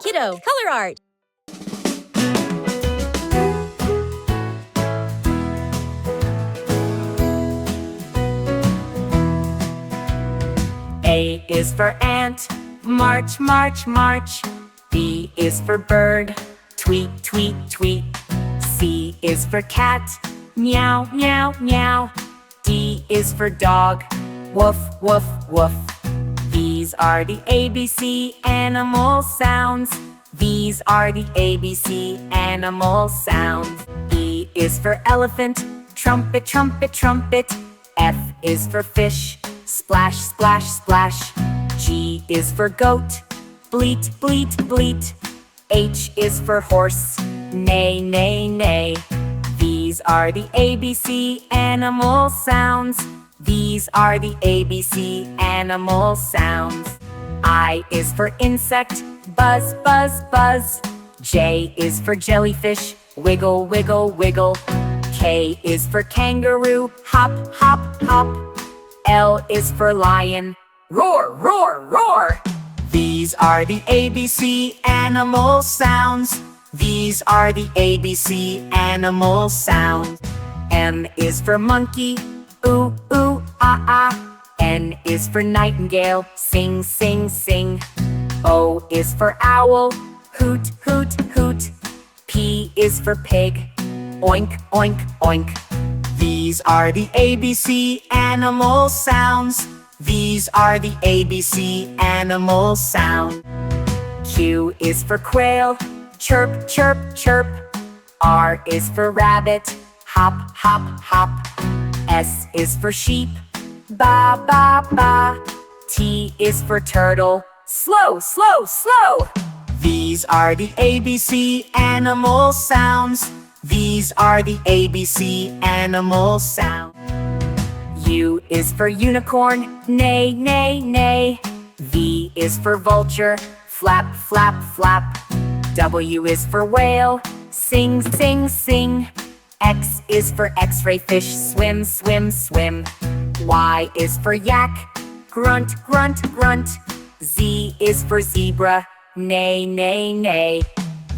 Kiddo Color Art. A is for ant, march, march, march. B is for bird, tweet, tweet, tweet. C is for cat, meow, meow, meow. D is for dog, woof, woof, woof. These are the ABC animal sounds. These are the ABC animal sounds. E is for elephant, trumpet, trumpet, trumpet. F is for fish, splash, splash, splash. G is for goat, bleat, bleat, bleat. H is for horse, neigh, neigh, neigh. These are the ABC animal sounds. These are the ABC animal sounds. I is for insect, buzz, buzz, buzz. J is for jellyfish, wiggle, wiggle, wiggle. K is for kangaroo, hop, hop, hop. L is for lion, roar, roar, roar. These are the ABC animal sounds. These are the ABC animal sounds. M is for monkey, ooh, ooh, ah, ah. N is for nightingale, sing, sing, sing. O is for owl, hoot, hoot, hoot. P is for pig, oink, oink, oink. These are the ABC animal sounds. These are the ABC animal sounds. Q is for quail, chirp, chirp, chirp. R is for rabbit, hop, hop, hop. S is for sheep, ba, ba, ba. T is for turtle, slow, slow, slow. These are the ABC animal sounds. These are the ABC animal sounds. U is for unicorn, neigh, neigh, neigh. V is for vulture, flap, flap, flap. W is for whale, sing, sing, sing. X is for x-ray fish, swim, swim, swim. Y is for yak, grunt, grunt, grunt. Z is for zebra, neigh, neigh, neigh.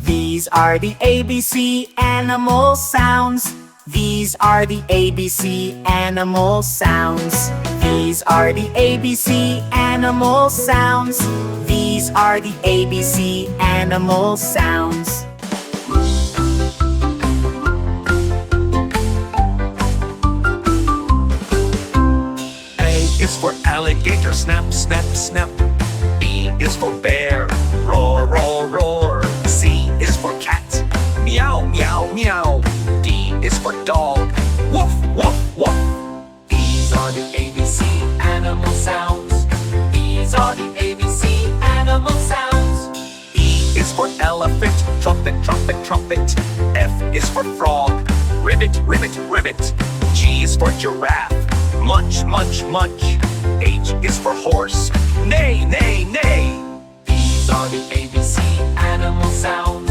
These are the ABC animal sounds. These are the ABC animal sounds. These are the ABC animal sounds. These are the ABC animal sounds. A is for alligator, snap, snap, snap. B is for bear, roar, roar, roar. C is for cat, meow, meow, meow. D is for dog, woof, woof, woof. These are the ABC animal sounds. These are the ABC animal sounds. E is for elephant, trumpet, trumpet, trumpet. F is for frog, ribbit, ribbit, ribbit. G is for giraffe, munch, munch, munch. H is for horse, neigh, neigh, neigh. These are the ABC animal sounds.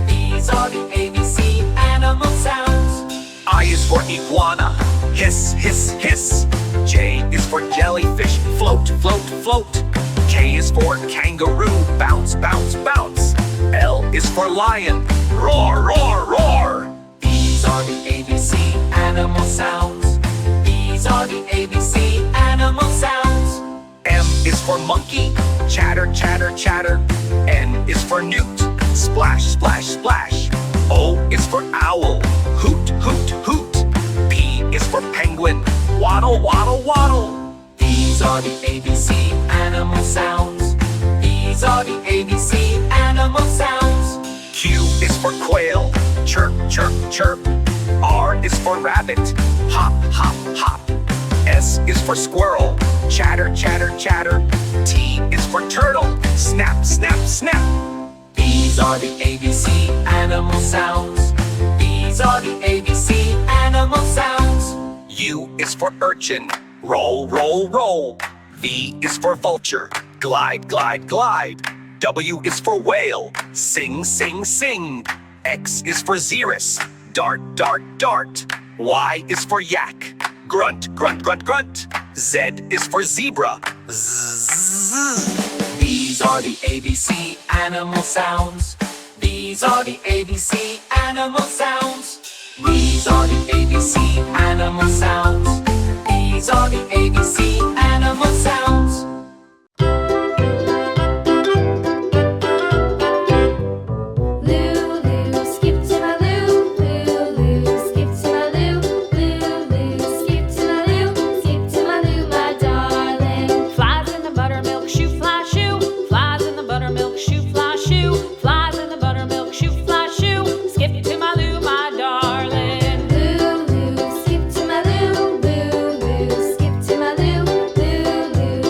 These are the ABC animal sounds. I is for iguana, hiss, hiss, hiss. J is for jellyfish, float, float, float. K is for kangaroo, bounce, bounce, bounce. L is for lion, roar, roar, roar. These are the ABC animal sounds. These are the ABC animal sounds. M is for monkey, chatter, chatter, chatter. N is for newt, splash, splash, splash. O is for owl, hoot, hoot, hoot. P is for penguin, waddle, waddle, waddle. These are the ABC animal sounds. These are the ABC animal sounds. Q is for quail, chirp, chirp, chirp. R is for rabbit, hop, hop, hop. S is for squirrel, chatter, chatter, chatter. T is for turtle, snap, snap, snap. These are the ABC animal sounds. These are the ABC animal sounds. U is for urchin, roll, roll, roll. V is for vulture, glide, glide, glide. W is for whale, sing, sing, sing. X is for xerus, dart, dart, dart. Y is for yak, grunt, grunt, grunt, grunt. Z is for zebra, zzz. These These are the ABC animal sounds. These are the ABC animal sounds. These are the ABC animal sounds. These are the ABC animal sounds. Lulu, skip to my loo. Lulu, skip to my loo. Lulu, skip to my loo. Skip to my loo, my darling. Flies in the buttermilk shoe, fly shoe. Flies in the buttermilk shoe, fly shoe. Flies in the buttermilk shoe, fly shoe. Skip to my loo, my darling. Lulu, skip to my loo. Lulu, skip to my loo. Lulu,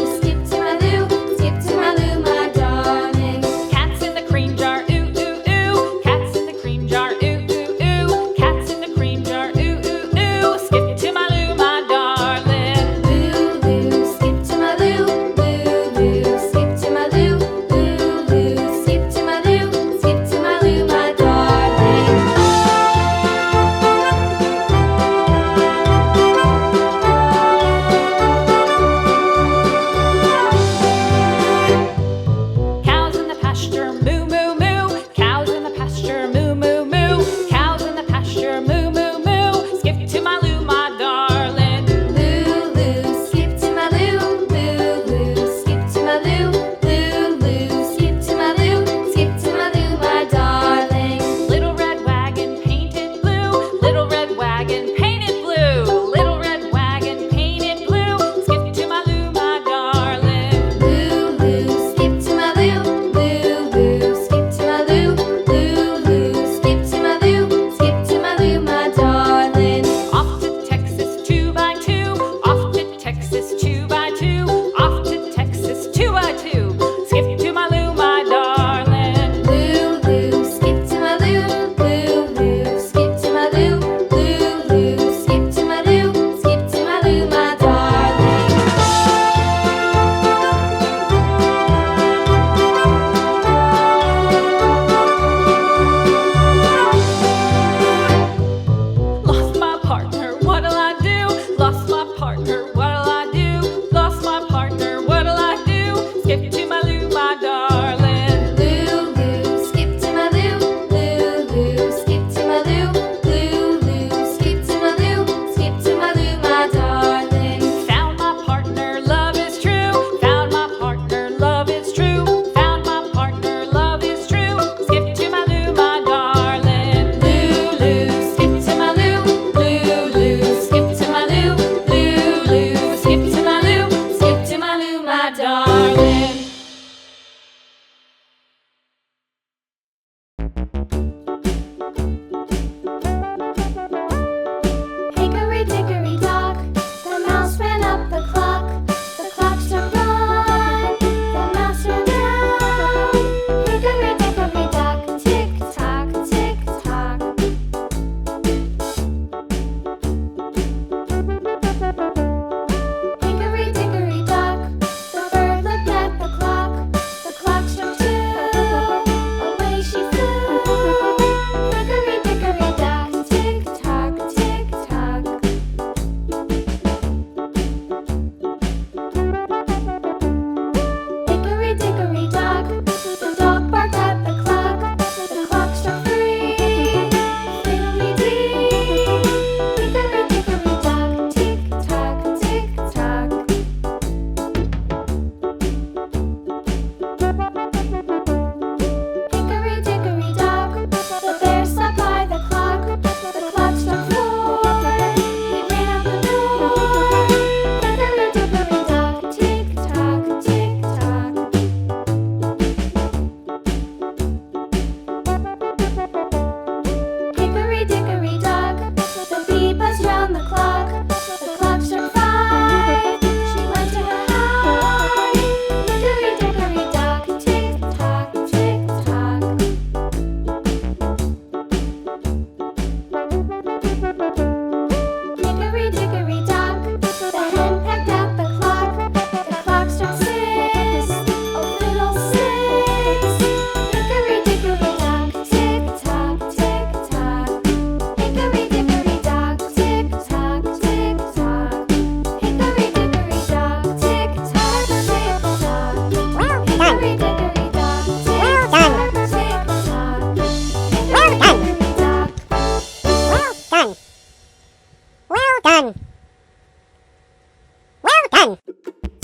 1.